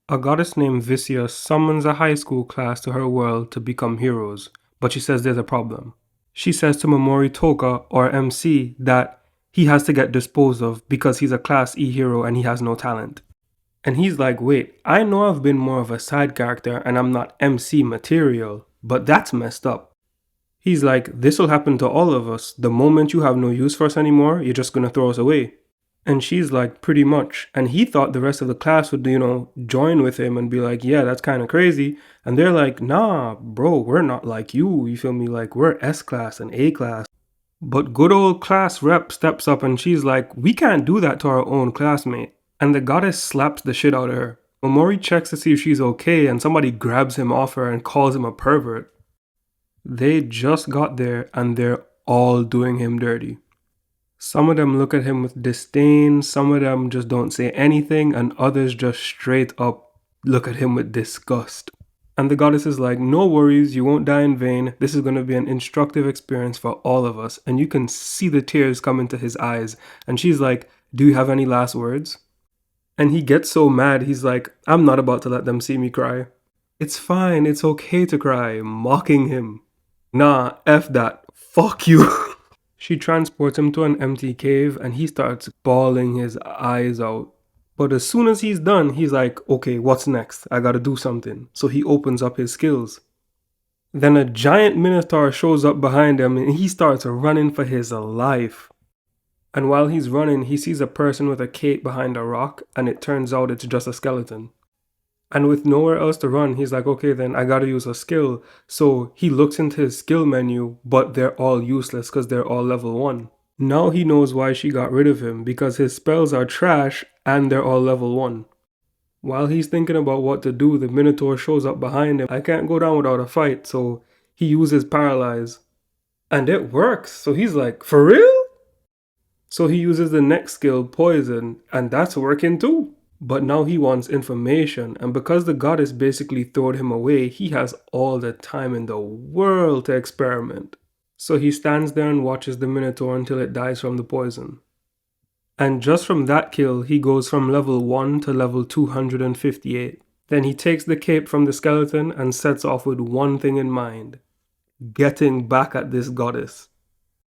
A goddess named Visya summons a high school class to her world to become heroes, but she says there's a problem. She says to Momori Toka, or MC, that he has to get disposed of because he's a Class E hero and he has no talent. And he's like, wait, I know I've been more of a side character and I'm not MC material, but that's messed up. He's like, this'll happen to all of us. The moment you have no use for us anymore, you're just gonna throw us away. And she's like, pretty much. And he thought the rest of the class would, join with him and be like, yeah, that's kind of crazy. And they're like, nah, bro, we're not like you. You feel me? Like, we're S class and A class. But good old class rep steps up and she's like, we can't do that to our own classmate. And the goddess slaps the shit out of her. Momori checks to see if she's okay and somebody grabs him off her and calls him a pervert. They just got there and they're all doing him dirty. Some of them look at him with disdain, some of them just don't say anything, and others just straight up look at him with disgust. And the goddess is like, no worries, you won't die in vain. This is going to be an instructive experience for all of us. And you can see the tears come into his eyes. And she's like, do you have any last words? And he gets so mad, he's like, I'm not about to let them see me cry. It's fine, it's okay to cry, mocking him. Nah, F that. Fuck you. She transports him to an empty cave and he starts bawling his eyes out. But as soon as he's done, he's like, okay, what's next? I gotta do something. So he opens up his skills. Then a giant minotaur shows up behind him and he starts running for his life. And while he's running, he sees a person with a cape behind a rock and it turns out it's just a skeleton. And with nowhere else to run, he's like, okay, then I gotta use a skill. So he looks into his skill menu, but they're all useless because they're all level 1. Now he knows why she got rid of him, because his spells are trash and they're all level 1. While he's thinking about what to do, the Minotaur shows up behind him. I can't go down without a fight, so he uses Paralyze. And it works, so he's like, for real? So he uses the next skill, Poison, and that's working too. But now he wants information, and because the goddess basically throwed him away, he has all the time in the world to experiment. So he stands there and watches the Minotaur until it dies from the poison. And just from that kill, he goes from level 1 to level 258. Then he takes the cape from the skeleton and sets off with one thing in mind: getting back at this goddess.